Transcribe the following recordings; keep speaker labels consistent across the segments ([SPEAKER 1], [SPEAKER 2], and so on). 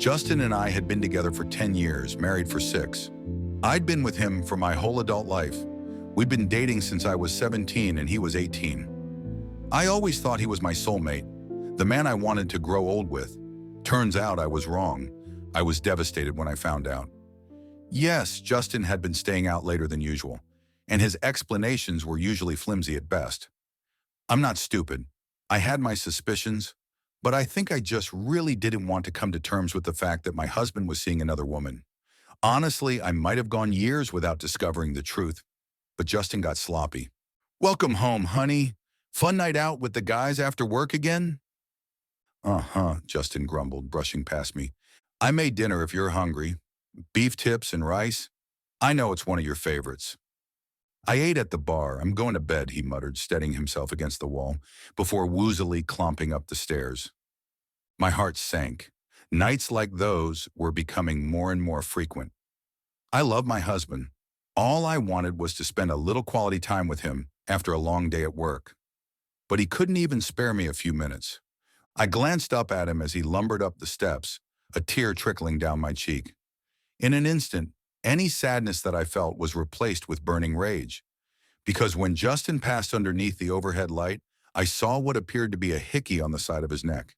[SPEAKER 1] Justin and I had been together for 10 years, married for 6. I'd been with him for my whole adult life. We'd been dating since I was 17 and he was 18. I always thought he was my soulmate, the man I wanted to grow old with. Turns out I was wrong. I was devastated when I found out. Yes, Justin had been staying out later than usual, and his explanations were usually flimsy at best. I'm not stupid. I had my suspicions, but I think I just really didn't want to come to terms with the fact that my husband was seeing another woman. Honestly, I might have gone years without discovering the truth, but Justin got sloppy. "Welcome home, honey. Fun night out with the guys after work again?" "Uh-huh," Justin grumbled, brushing past me. "I made dinner if you're hungry. Beef tips and rice. I know it's one of your favorites." "I ate at the bar. I'm going to bed," he muttered, steadying himself against the wall, before woozily clomping up the stairs. My heart sank. Nights like those were becoming more and more frequent. I love my husband. All I wanted was to spend a little quality time with him after a long day at work. But he couldn't even spare me a few minutes. I glanced up at him as he lumbered up the steps, a tear trickling down my cheek. In an instant, any sadness that I felt was replaced with burning rage. Because when Justin passed underneath the overhead light, I saw what appeared to be a hickey on the side of his neck.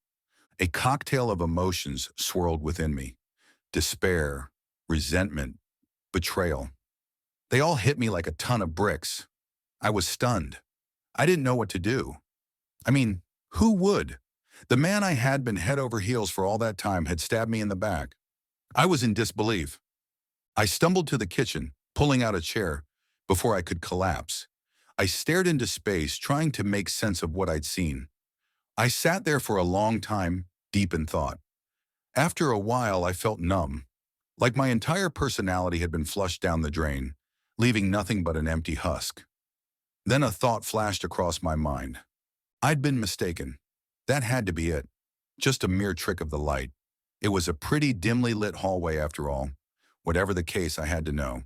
[SPEAKER 1] A cocktail of emotions swirled within me. Despair, resentment, betrayal. They all hit me like a ton of bricks. I was stunned. I didn't know what to do. I mean, who would? The man I had been head over heels for all that time had stabbed me in the back. I was in disbelief. I stumbled to the kitchen, pulling out a chair, before I could collapse. I stared into space, trying to make sense of what I'd seen. I sat there for a long time, deep in thought. After a while, I felt numb, like my entire personality had been flushed down the drain, leaving nothing but an empty husk. Then a thought flashed across my mind. I'd been mistaken. That had to be it. Just a mere trick of the light. It was a pretty dimly lit hallway after all. Whatever the case, I had to know.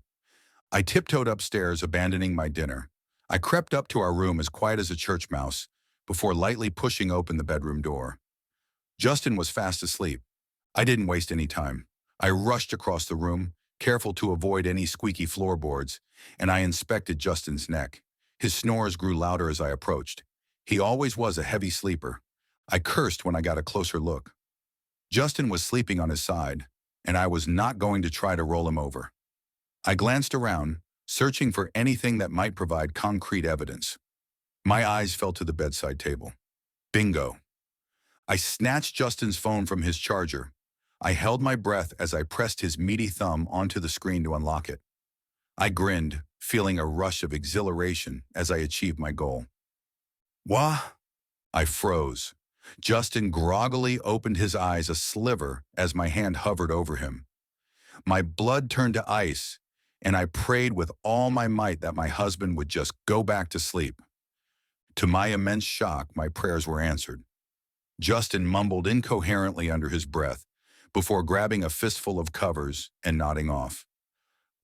[SPEAKER 1] I tiptoed upstairs, abandoning my dinner. I crept up to our room as quiet as a church mouse, before lightly pushing open the bedroom door. Justin was fast asleep. I didn't waste any time. I rushed across the room, careful to avoid any squeaky floorboards, and I inspected Justin's neck. His snores grew louder as I approached. He always was a heavy sleeper. I cursed when I got a closer look. Justin was sleeping on his side, and I was not going to try to roll him over. I glanced around, searching for anything that might provide concrete evidence. My eyes fell to the bedside table. Bingo. I snatched Justin's phone from his charger. I held my breath as I pressed his meaty thumb onto the screen to unlock it. I grinned, feeling a rush of exhilaration as I achieved my goal. "Wha?" I froze. Justin groggily opened his eyes a sliver as my hand hovered over him. My blood turned to ice, and I prayed with all my might that my husband would just go back to sleep. To my immense shock, my prayers were answered. Justin mumbled incoherently under his breath before grabbing a fistful of covers and nodding off.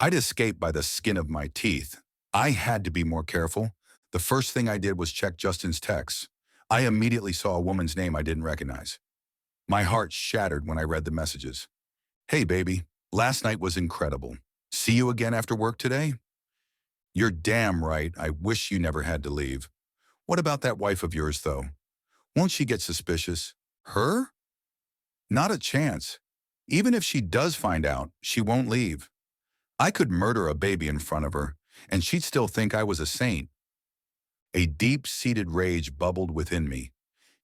[SPEAKER 1] I'd escaped by the skin of my teeth. I had to be more careful. The first thing I did was check Justin's texts. I immediately saw a woman's name I didn't recognize. My heart shattered when I read the messages. "Hey, baby, last night was incredible. See you again after work today?" "You're damn right. I wish you never had to leave. What about that wife of yours, though? Won't she get suspicious?" "Her? Not a chance. Even if she does find out, she won't leave. I could murder a baby in front of her, and she'd still think I was a saint." A deep-seated rage bubbled within me.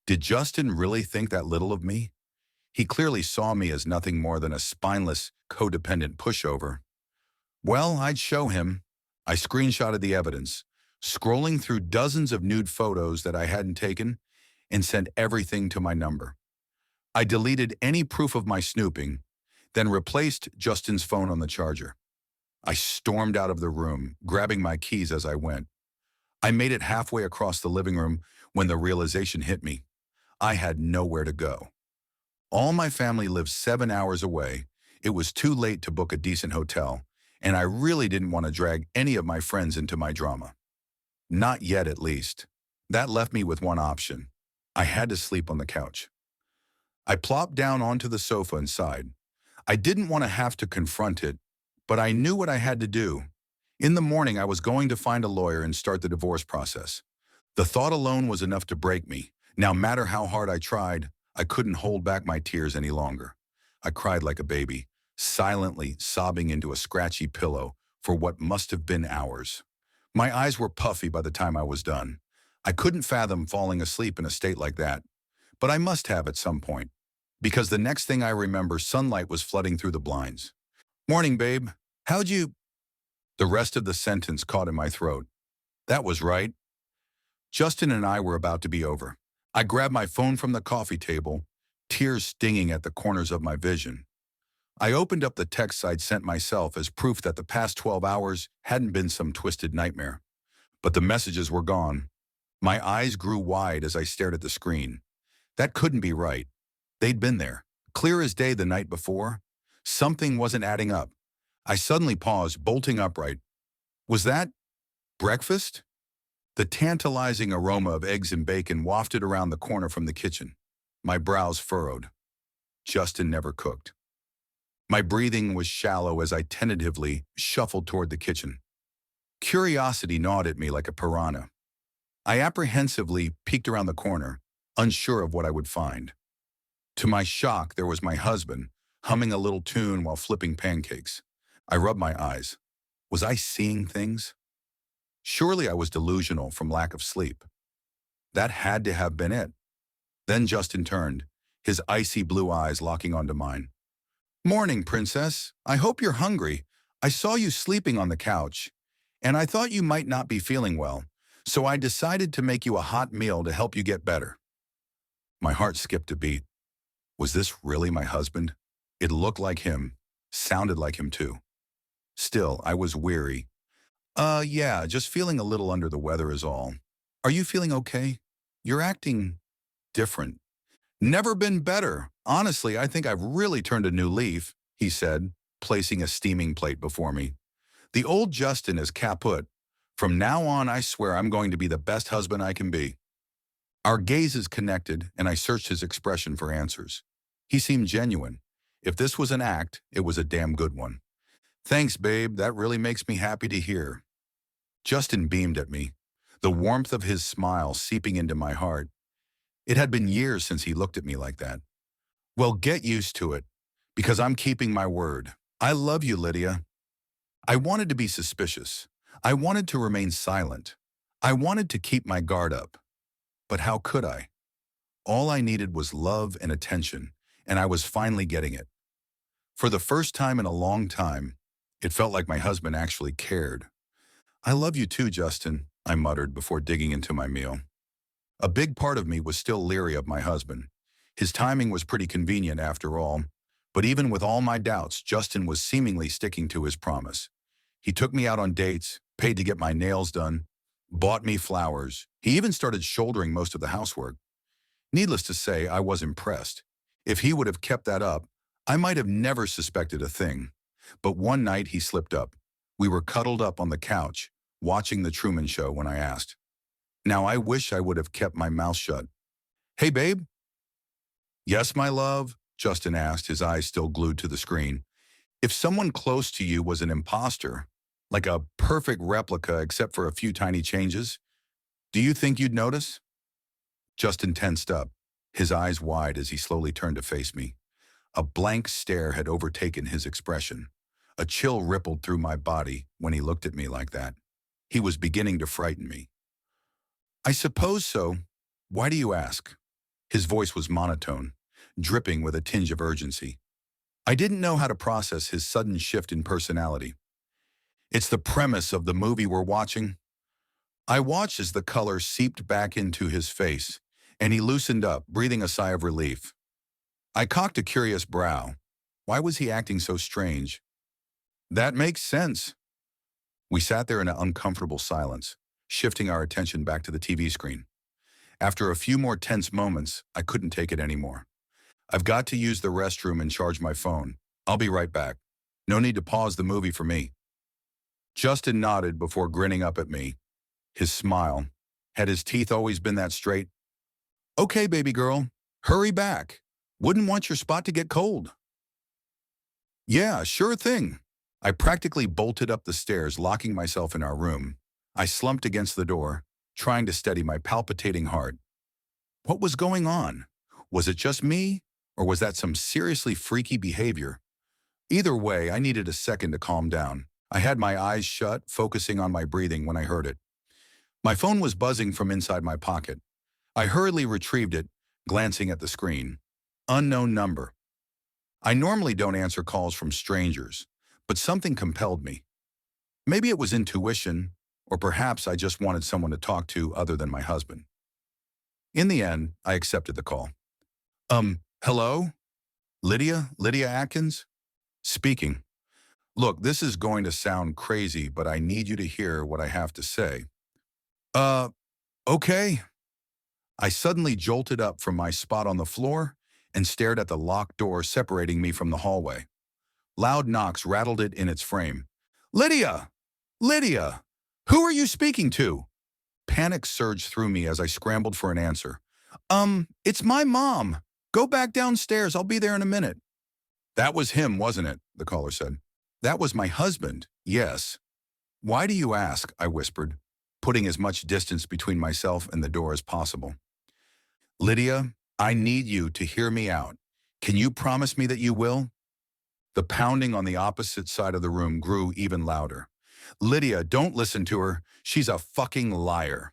[SPEAKER 1] Did Justin really think that little of me? He clearly saw me as nothing more than a spineless, codependent pushover. Well, I'd show him. I screenshotted the evidence, scrolling through dozens of nude photos that I hadn't taken, and sent everything to my number. I deleted any proof of my snooping, then replaced Justin's phone on the charger. I stormed out of the room, grabbing my keys as I went. I made it halfway across the living room when the realization hit me. I had nowhere to go. All my family lived 7 hours away. It was too late to book a decent hotel, and I really didn't want to drag any of my friends into my drama. Not yet, at least. That left me with one option. I had to sleep on the couch. I plopped down onto the sofa and sighed. I didn't want to have to confront it, but I knew what I had to do. In the morning, I was going to find a lawyer and start the divorce process. The thought alone was enough to break me. No matter how hard I tried, I couldn't hold back my tears any longer. I cried like a baby, silently sobbing into a scratchy pillow for what must have been hours. My eyes were puffy by the time I was done. I couldn't fathom falling asleep in a state like that, but I must have at some point, because the next thing I remember, sunlight was flooding through the blinds. "Morning, babe. How'd you—" The rest of the sentence caught in my throat. That was right. Justin and I were about to be over. I grabbed my phone from the coffee table, tears stinging at the corners of my vision. I opened up the texts I'd sent myself as proof that the past 12 hours hadn't been some twisted nightmare. But the messages were gone. My eyes grew wide as I stared at the screen. That couldn't be right. They'd been there, clear as day the night before. Something wasn't adding up. I suddenly paused, bolting upright. Was that breakfast? The tantalizing aroma of eggs and bacon wafted around the corner from the kitchen. My brows furrowed. Justin never cooked. My breathing was shallow as I tentatively shuffled toward the kitchen. Curiosity gnawed at me like a piranha. I apprehensively peeked around the corner, unsure of what I would find. To my shock, there was my husband, humming a little tune while flipping pancakes. I rubbed my eyes. Was I seeing things? Surely I was delusional from lack of sleep. That had to have been it. Then Justin turned, his icy blue eyes locking onto mine. "Morning, princess. I hope you're hungry. I saw you sleeping on the couch, and I thought you might not be feeling well, so I decided to make you a hot meal to help you get better." My heart skipped a beat. Was this really my husband? It looked like him, sounded like him too. Still, I was weary. Yeah, just feeling a little under the weather is all. Are you feeling okay? You're acting different." "Never been better. Honestly, I think I've really turned a new leaf," he said, placing a steaming plate before me. "The old Justin is kaput. From now on, I swear I'm going to be the best husband I can be." Our gazes connected, and I searched his expression for answers. He seemed genuine. If this was an act, it was a damn good one. "Thanks, babe. That really makes me happy to hear." Justin beamed at me, the warmth of his smile seeping into my heart. It had been years since he looked at me like that. "Well, get used to it, because I'm keeping my word. I love you, Lydia." I wanted to be suspicious. I wanted to remain silent. I wanted to keep my guard up. But how could I? All I needed was love and attention, and I was finally getting it. For the first time in a long time, it felt like my husband actually cared. "I love you too, Justin," I muttered before digging into my meal. A big part of me was still leery of my husband. His timing was pretty convenient after all, but even with all my doubts, Justin was seemingly sticking to his promise. He took me out on dates, paid to get my nails done, bought me flowers. He even started shouldering most of the housework. Needless to say, I was impressed. If he would have kept that up, I might have never suspected a thing. But one night he slipped up. We were cuddled up on the couch, watching The Truman Show when I asked. Now I wish I would have kept my mouth shut. "Hey, babe?" "Yes, my love?" Justin asked, his eyes still glued to the screen. "If someone close to you was an imposter, like a perfect replica except for a few tiny changes, do you think you'd notice?" Justin tensed up, his eyes wide as he slowly turned to face me. A blank stare had overtaken his expression. A chill rippled through my body when he looked at me like that. He was beginning to frighten me. "I suppose so. Why do you ask?" His voice was monotone, dripping with a tinge of urgency. I didn't know how to process his sudden shift in personality. "It's the premise of the movie we're watching." I watched as the color seeped back into his face, and he loosened up, breathing a sigh of relief. I cocked a curious brow. Why was he acting so strange? "That makes sense." We sat there in an uncomfortable silence, shifting our attention back to the TV screen. After a few more tense moments, I couldn't take it anymore. "I've got to use the restroom and charge my phone. I'll be right back. No need to pause the movie for me." Justin nodded before grinning up at me. His smile. Had his teeth always been that straight? "Okay, baby girl. Hurry back. Wouldn't want your spot to get cold." Yeah, sure thing. I practically bolted up the stairs, locking myself in our room. I slumped against the door, trying to steady my palpitating heart. What was going on? Was it just me, or was that some seriously freaky behavior? Either way, I needed a second to calm down. I had my eyes shut, focusing on my breathing when I heard it. My phone was buzzing from inside my pocket. I hurriedly retrieved it, glancing at the screen. Unknown number. I normally don't answer calls from strangers, but something compelled me. Maybe it was intuition, or perhaps I just wanted someone to talk to other than my husband. In the end, I accepted the call. Hello? Lydia? Lydia Atkins? Speaking. Look, this is going to sound crazy, but I need you to hear what I have to say. Uh, okay. I suddenly jolted up from my spot on the floor and stared at the locked door separating me from the hallway. Loud knocks rattled it in its frame. Lydia! Lydia! Who are you speaking to? Panic surged through me as I scrambled for an answer. It's my mom. Go back downstairs. I'll be there in a minute. That was him, wasn't it? The caller said. That was my husband, yes. Why do you ask? I whispered, putting as much distance between myself and the door as possible. Lydia, I need you to hear me out. Can you promise me that you will? The pounding on the opposite side of the room grew even louder. Lydia, don't listen to her. She's a fucking liar.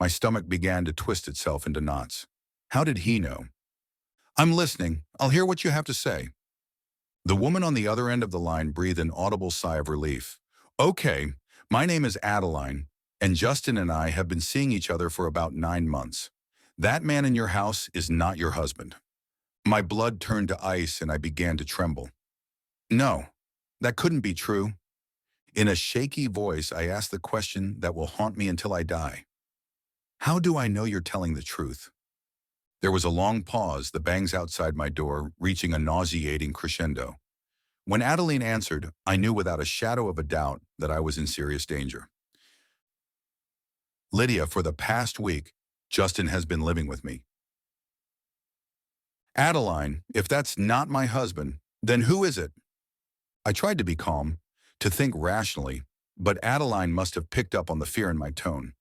[SPEAKER 1] My stomach began to twist itself into knots. How did he know? I'm listening. I'll hear what you have to say. The woman on the other end of the line breathed an audible sigh of relief. Okay, my name is Adeline, and Justin and I have been seeing each other for about 9 months. That man in your house is not your husband. My blood turned to ice and I began to tremble. No, that couldn't be true. In a shaky voice, I asked the question that will haunt me until I die. How do I know you're telling the truth? There was a long pause, the bangs outside my door reaching a nauseating crescendo. When Adeline answered, I knew without a shadow of a doubt that I was in serious danger. Lydia, for the past week, Justin has been living with me. Adeline, if that's not my husband, then who is it? I tried to be calm, to think rationally, but Adeline must have picked up on the fear in my tone.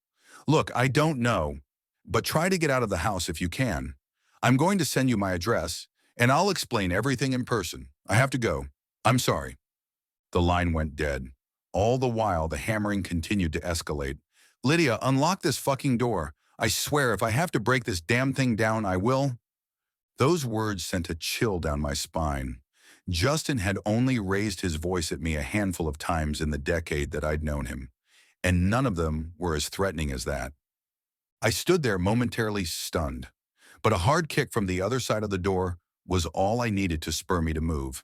[SPEAKER 1] Look, I don't know, but try to get out of the house if you can. I'm going to send you my address, and I'll explain everything in person. I have to go. I'm sorry. The line went dead. All the while, the hammering continued to escalate. Lydia, unlock this fucking door. I swear, if I have to break this damn thing down, I will. Those words sent a chill down my spine. Justin had only raised his voice at me a handful of times in the decade that I'd known him, and none of them were as threatening as that. I stood there momentarily stunned, but a hard kick from the other side of the door was all I needed to spur me to move.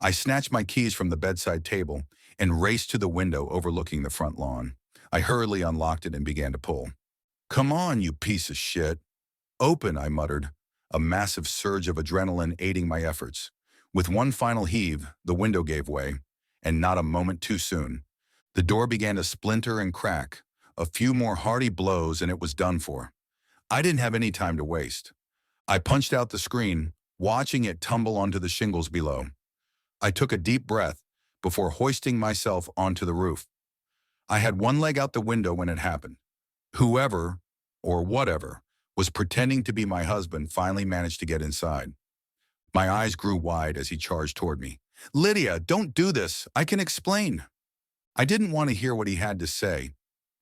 [SPEAKER 1] I snatched my keys from the bedside table and raced to the window overlooking the front lawn. I hurriedly unlocked it and began to pull. Come on, you piece of shit. Open, I muttered, a massive surge of adrenaline aiding my efforts. With one final heave, the window gave way, and not a moment too soon. The door began to splinter and crack. A few more hearty blows and it was done for. I didn't have any time to waste. I punched out the screen, watching it tumble onto the shingles below. I took a deep breath before hoisting myself onto the roof. I had one leg out the window when it happened. Whoever, or whatever, was pretending to be my husband finally managed to get inside. My eyes grew wide as he charged toward me. Lydia, don't do this. I can explain. I didn't want to hear what he had to say.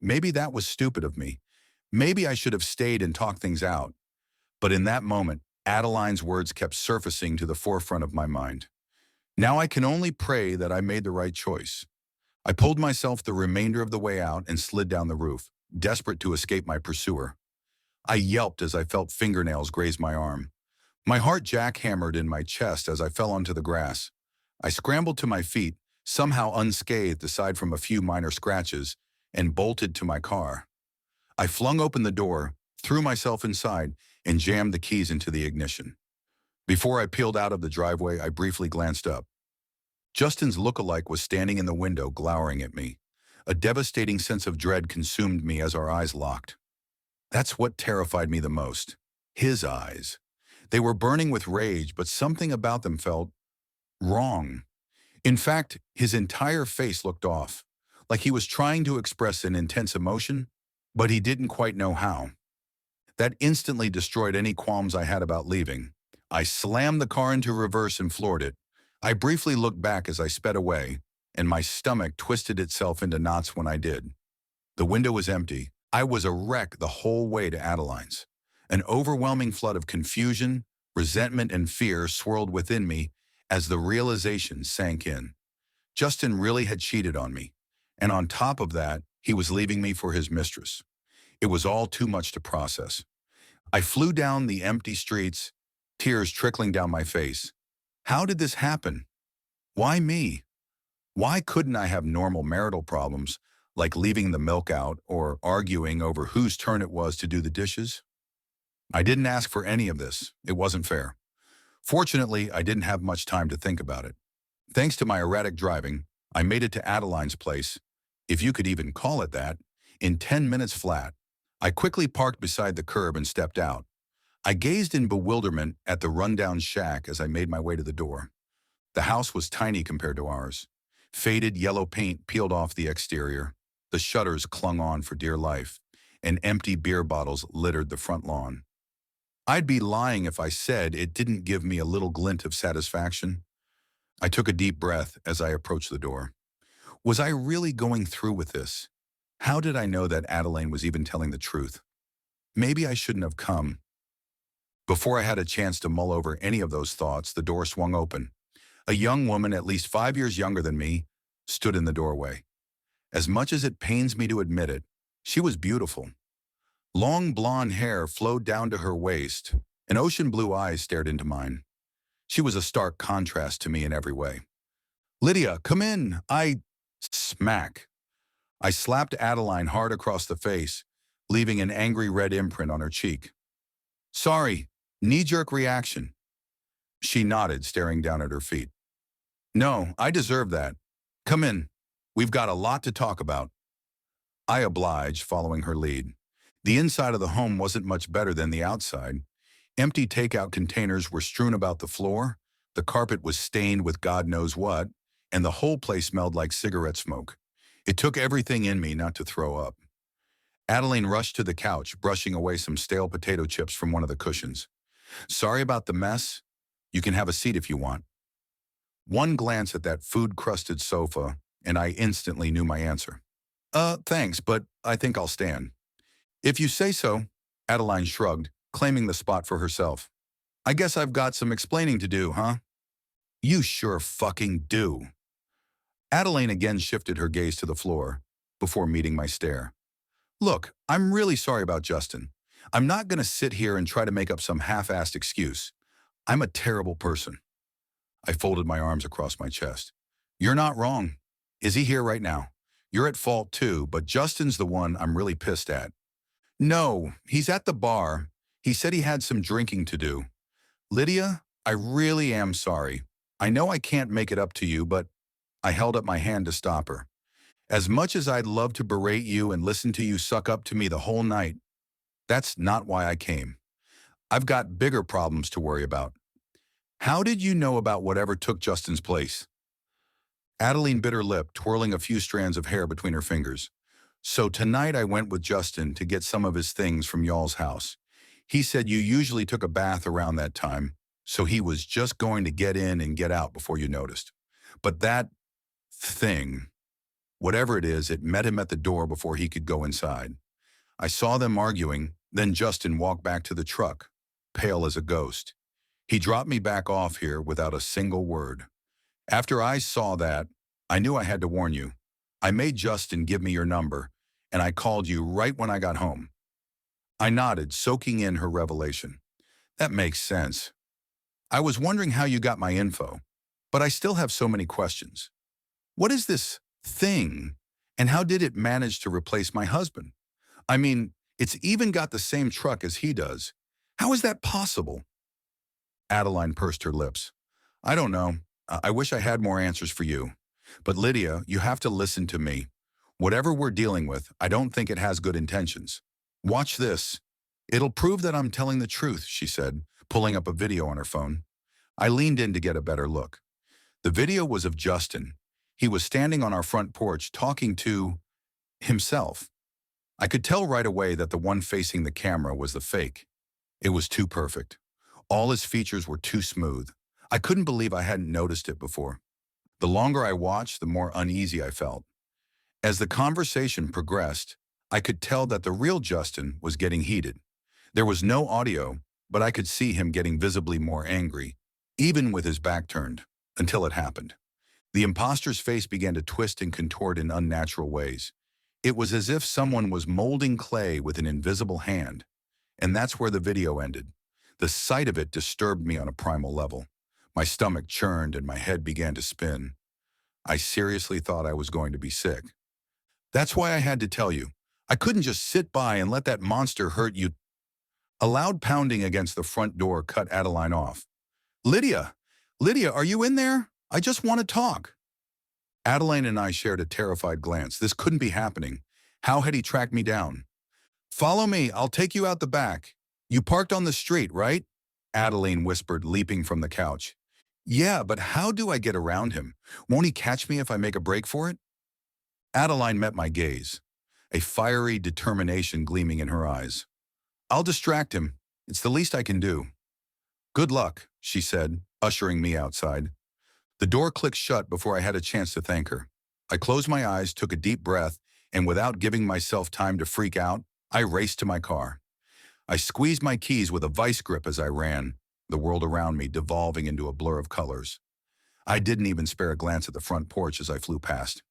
[SPEAKER 1] Maybe that was stupid of me. Maybe I should have stayed and talked things out. But in that moment, Adeline's words kept surfacing to the forefront of my mind. Now I can only pray that I made the right choice. I pulled myself the remainder of the way out and slid down the roof, desperate to escape my pursuer. I yelped as I felt fingernails graze my arm. My heart jackhammered in my chest as I fell onto the grass. I scrambled to my feet, somehow unscathed aside from a few minor scratches, and bolted to my car. I flung open the door, threw myself inside, and jammed the keys into the ignition. Before I peeled out of the driveway, I briefly glanced up. Justin's look-alike was standing in the window, glowering at me. A devastating sense of dread consumed me as our eyes locked. That's what terrified me the most. His eyes. They were burning with rage, but something about them felt wrong. In fact, his entire face looked off, like he was trying to express an intense emotion, but he didn't quite know how. That instantly destroyed any qualms I had about leaving. I slammed the car into reverse and floored it. I briefly looked back as I sped away, and my stomach twisted itself into knots when I did. The window was empty. I was a wreck the whole way to Adeline's. An overwhelming flood of confusion, resentment, and fear swirled within me as the realization sank in. Justin really had cheated on me. And on top of that, he was leaving me for his mistress. It was all too much to process. I flew down the empty streets, tears trickling down my face. How did this happen? Why me? Why couldn't I have normal marital problems, like leaving the milk out or arguing over whose turn it was to do the dishes? I didn't ask for any of this. It wasn't fair. Fortunately, I didn't have much time to think about it. Thanks to my erratic driving, I made it to Adeline's place, if you could even call it that, in 10 minutes flat. I quickly parked beside the curb and stepped out. I gazed in bewilderment at the rundown shack as I made my way to the door. The house was tiny compared to ours. Faded yellow paint peeled off the exterior. The shutters clung on for dear life, and empty beer bottles littered the front lawn. I'd be lying if I said it didn't give me a little glint of satisfaction. I took a deep breath as I approached the door. Was I really going through with this? How did I know that Adeline was even telling the truth? Maybe I shouldn't have come. Before I had a chance to mull over any of those thoughts, the door swung open. A young woman, at least 5 years younger than me, stood in the doorway. As much as it pains me to admit it, she was beautiful. Long blonde hair flowed down to her waist, and ocean blue eyes stared into mine. She was a stark contrast to me in every way. "Lydia, come in!" Smack. I slapped Adeline hard across the face, leaving an angry red imprint on her cheek. "Sorry, knee-jerk reaction." She nodded, staring down at her feet. "No, I deserve that. Come in. We've got a lot to talk about." I obliged, following her lead. The inside of the home wasn't much better than the outside. Empty takeout containers were strewn about the floor, the carpet was stained with God knows what, and the whole place smelled like cigarette smoke. It took everything in me not to throw up. Adeline rushed to the couch, brushing away some stale potato chips from one of the cushions. "Sorry about the mess. You can have a seat if you want." One glance at that food-crusted sofa, and I instantly knew my answer. Thanks, but I think I'll stand." "If you say so," Adeline shrugged, claiming the spot for herself. "I guess I've got some explaining to do, huh?" "You sure fucking do." Adeline again shifted her gaze to the floor, before meeting my stare. "Look, I'm really sorry about Justin. I'm not going to sit here and try to make up some half-assed excuse. I'm a terrible person." I folded my arms across my chest. "You're not wrong. Is he here right now? You're at fault too, but Justin's the one I'm really pissed at." "No, he's at the bar. He said he had some drinking to do." "Lydia, I really am sorry. I know I can't make it up to you, but..." I held up my hand to stop her. "As much as I'd love to berate you and listen to you suck up to me the whole night, that's not why I came. I've got bigger problems to worry about." "How did you know about whatever took Justin's place?" Adeline bit her lip, twirling a few strands of hair between her fingers. "So tonight I went with Justin to get some of his things from y'all's house. He said you usually took a bath around that time, so he was just going to get in and get out before you noticed. But that thing, whatever it is, it met him at the door before he could go inside. I saw them arguing, then Justin walked back to the truck, pale as a ghost. He dropped me back off here without a single word. After I saw that, I knew I had to warn you. I made Justin give me your number, and I called you right when I got home." I nodded, soaking in her revelation. "That makes sense. I was wondering how you got my info, but I still have so many questions. What is this thing, and how did it manage to replace my husband? I mean, it's even got the same truck as he does. How is that possible?" Adeline pursed her lips. "I don't know. I wish I had more answers for you. But Lydia, you have to listen to me. Whatever we're dealing with, I don't think it has good intentions. Watch this. It'll prove that I'm telling the truth," she said, pulling up a video on her phone. I leaned in to get a better look. The video was of Justin. He was standing on our front porch talking to himself. I could tell right away that the one facing the camera was the fake. It was too perfect. All his features were too smooth. I couldn't believe I hadn't noticed it before. The longer I watched, the more uneasy I felt. As the conversation progressed, I could tell that the real Justin was getting heated. There was no audio, but I could see him getting visibly more angry, even with his back turned, until it happened. The imposter's face began to twist and contort in unnatural ways. It was as if someone was molding clay with an invisible hand. And that's where the video ended. The sight of it disturbed me on a primal level. My stomach churned and my head began to spin. I seriously thought I was going to be sick. That's why I had to tell you. I couldn't just sit by and let that monster hurt you. A loud pounding against the front door cut Adeline off. Lydia! Lydia, are you in there? I just want to talk. Adeline and I shared a terrified glance. This couldn't be happening. How had he tracked me down? Follow me, I'll take you out the back. You parked on the street, right? Adeline whispered, leaping from the couch. Yeah, but how do I get around him? Won't he catch me if I make a break for it? Adeline met my gaze, a fiery determination gleaming in her eyes. I'll distract him. It's the least I can do. Good luck, she said, ushering me outside. The door clicked shut before I had a chance to thank her. I closed my eyes, took a deep breath, and without giving myself time to freak out, I raced to my car. I squeezed my keys with a vice grip as I ran, the world around me devolving into a blur of colors. I didn't even spare a glance at the front porch as I flew past.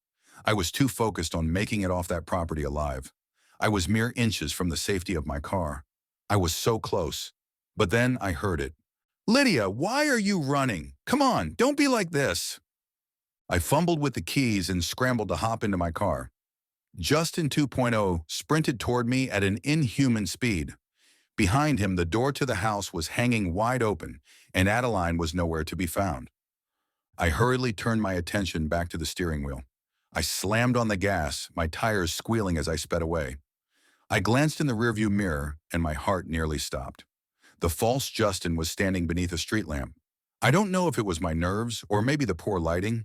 [SPEAKER 1] I was too focused on making it off that property alive. I was mere inches from the safety of my car. I was so close. But then I heard it. Lydia, why are you running? Come on, don't be like this. I fumbled with the keys and scrambled to hop into my car. Justin 2.0 sprinted toward me at an inhuman speed. Behind him, the door to the house was hanging wide open, and Adeline was nowhere to be found. I hurriedly turned my attention back to the steering wheel. I slammed on the gas, my tires squealing as I sped away. I glanced in the rearview mirror, and my heart nearly stopped. The false Justin was standing beneath a street lamp. I don't know if it was my nerves or maybe the poor lighting,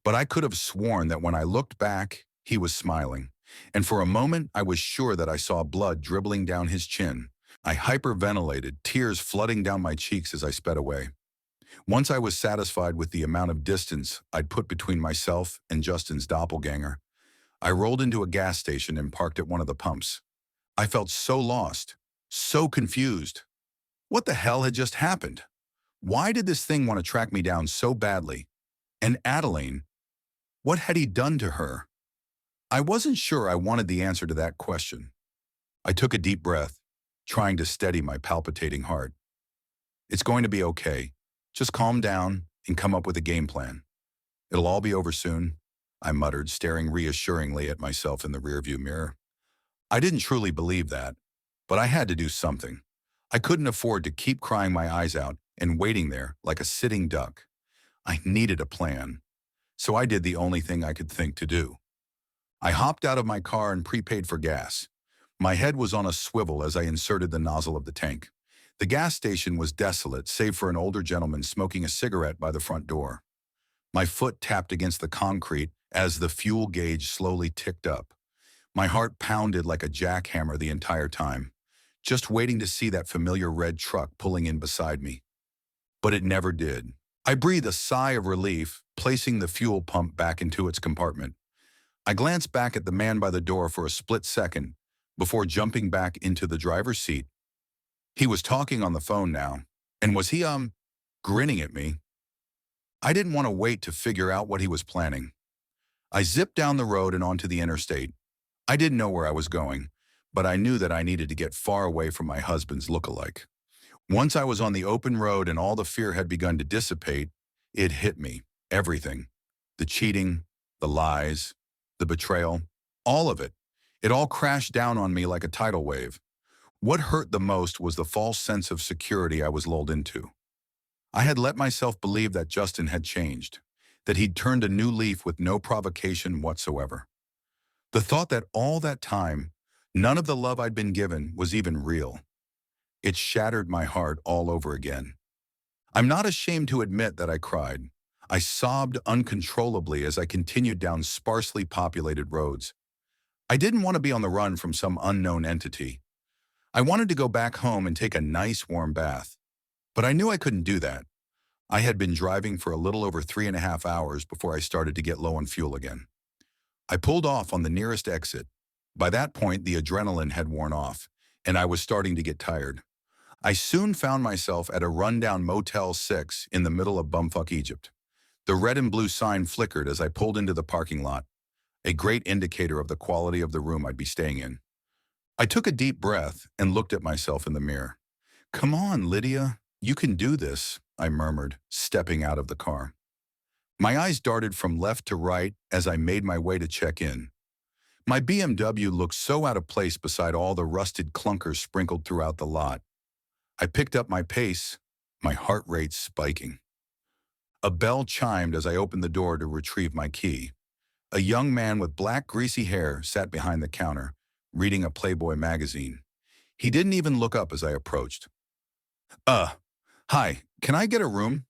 [SPEAKER 1] but I could have sworn that when I looked back, he was smiling. And for a moment, I was sure that I saw blood dribbling down his chin. I hyperventilated, tears flooding down my cheeks as I sped away. Once I was satisfied with the amount of distance I'd put between myself and Justin's doppelganger, I rolled into a gas station and parked at one of the pumps. I felt so lost, so confused. What the hell had just happened? Why did this thing want to track me down so badly? And Adeline, what had he done to her? I wasn't sure I wanted the answer to that question. I took a deep breath, trying to steady my palpitating heart. It's going to be okay. Just calm down and come up with a game plan. It'll all be over soon, I muttered, staring reassuringly at myself in the rearview mirror. I didn't truly believe that, but I had to do something. I couldn't afford to keep crying my eyes out and waiting there like a sitting duck. I needed a plan, so I did the only thing I could think to do. I hopped out of my car and prepaid for gas. My head was on a swivel as I inserted the nozzle of the tank. The gas station was desolate, save for an older gentleman smoking a cigarette by the front door. My foot tapped against the concrete as the fuel gauge slowly ticked up. My heart pounded like a jackhammer the entire time, just waiting to see that familiar red truck pulling in beside me. But it never did. I breathed a sigh of relief, placing the fuel pump back into its compartment. I glanced back at the man by the door for a split second before jumping back into the driver's seat. He was talking on the phone now, and was he, grinning at me? I didn't want to wait to figure out what he was planning. I zipped down the road and onto the interstate. I didn't know where I was going, but I knew that I needed to get far away from my husband's look-alike. Once I was on the open road and all the fear had begun to dissipate, it hit me. Everything. The cheating, the lies, the betrayal, all of it. It all crashed down on me like a tidal wave. What hurt the most was the false sense of security I was lulled into. I had let myself believe that Justin had changed, that he'd turned a new leaf with no provocation whatsoever. The thought that all that time, none of the love I'd been given was even real. It shattered my heart all over again. I'm not ashamed to admit that I cried. I sobbed uncontrollably as I continued down sparsely populated roads. I didn't want to be on the run from some unknown entity. I wanted to go back home and take a nice warm bath. But I knew I couldn't do that. I had been driving for a little over 3.5 hours before I started to get low on fuel again. I pulled off on the nearest exit. By that point, the adrenaline had worn off, and I was starting to get tired. I soon found myself at a rundown Motel 6 in the middle of bumfuck Egypt. The red and blue sign flickered as I pulled into the parking lot, a great indicator of the quality of the room I'd be staying in. I took a deep breath and looked at myself in the mirror. "Come on, Lydia, you can do this," I murmured, stepping out of the car. My eyes darted from left to right as I made my way to check in. My BMW looked so out of place beside all the rusted clunkers sprinkled throughout the lot. I picked up my pace, my heart rate spiking. A bell chimed as I opened the door to retrieve my key. A young man with black greasy hair sat behind the counter, reading a Playboy magazine. He didn't even look up as I approached. Hi, can I get a room?"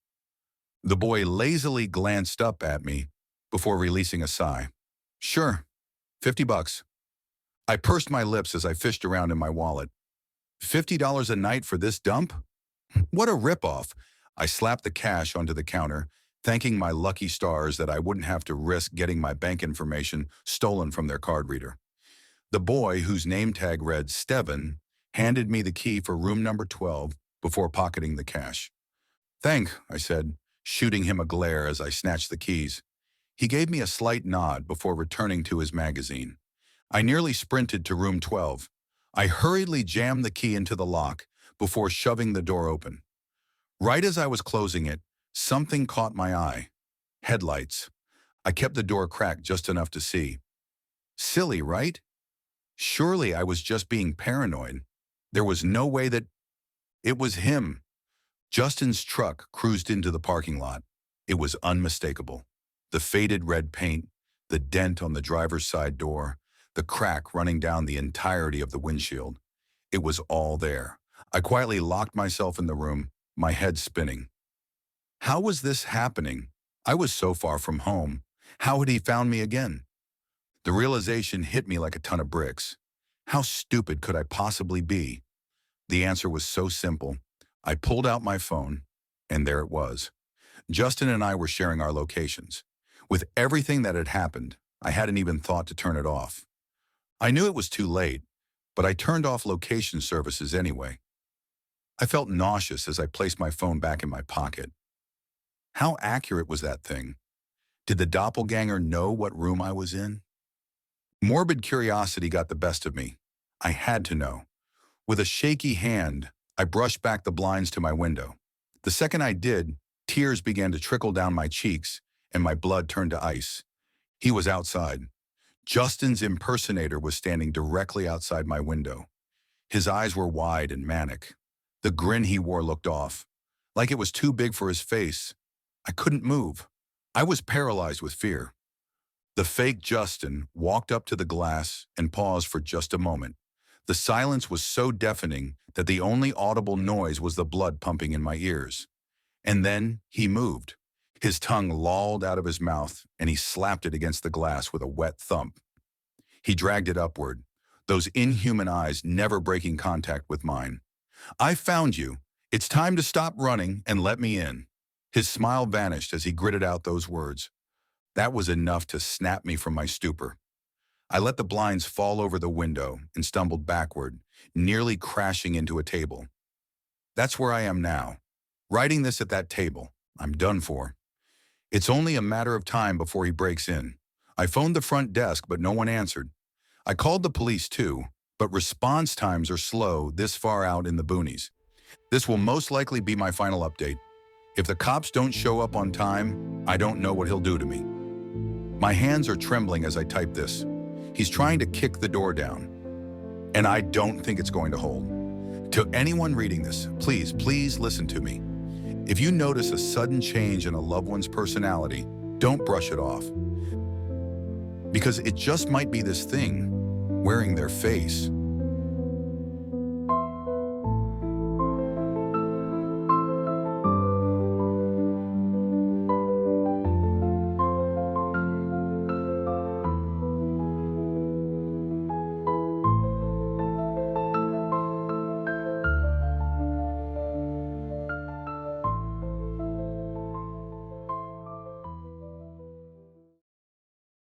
[SPEAKER 1] The boy lazily glanced up at me before releasing a sigh. "Sure, $50. I pursed my lips as I fished around in my wallet. $50 a night for this dump? What a ripoff. I slapped the cash onto the counter, thanking my lucky stars that I wouldn't have to risk getting my bank information stolen from their card reader. The boy, whose name tag read Steven, handed me the key for room number 12 before pocketing the cash. I said, shooting him a glare as I snatched the keys. He gave me a slight nod before returning to his magazine. I nearly sprinted to room 12. I hurriedly jammed the key into the lock before shoving the door open. Right as I was closing it, something caught my eye. Headlights. I kept the door cracked just enough to see. Silly, right? Surely I was just being paranoid. There was no way that... It was him. Justin's truck cruised into the parking lot. It was unmistakable. The faded red paint, the dent on the driver's side door, the crack running down the entirety of the windshield. It was all there. I quietly locked myself in the room, my head spinning. How was this happening? I was so far from home. How had he found me again? The realization hit me like a ton of bricks. How stupid could I possibly be? The answer was so simple. I pulled out my phone, and there it was. Justin and I were sharing our locations. With everything that had happened, I hadn't even thought to turn it off. I knew it was too late, but I turned off location services anyway. I felt nauseous as I placed my phone back in my pocket. How accurate was that thing? Did the doppelganger know what room I was in? Morbid curiosity got the best of me. I had to know. With a shaky hand, I brushed back the blinds to my window. The second I did, tears began to trickle down my cheeks, and my blood turned to ice. He was outside. Justin's impersonator was standing directly outside my window. His eyes were wide and manic. The grin he wore looked off, like it was too big for his face. I couldn't move. I was paralyzed with fear. The fake Justin walked up to the glass and paused for just a moment. The silence was so deafening that the only audible noise was the blood pumping in my ears. And then he moved. His tongue lolled out of his mouth, and he slapped it against the glass with a wet thump. He dragged it upward, those inhuman eyes never breaking contact with mine. "I found you. It's time to stop running and let me in." His smile vanished as he gritted out those words. That was enough to snap me from my stupor. I let the blinds fall over the window and stumbled backward, nearly crashing into a table. That's where I am now, writing this at that table. I'm done for. It's only a matter of time before he breaks in. I phoned the front desk, but no one answered. I called the police too, but response times are slow this far out in the boonies. This will most likely be my final update. If the cops don't show up on time, I don't know what he'll do to me. My hands are trembling as I type this. He's trying to kick the door down, and I don't think it's going to hold. To anyone reading this, please listen to me. If you notice a sudden change in a loved one's personality, don't brush it off. Because it just might be this thing, wearing their face.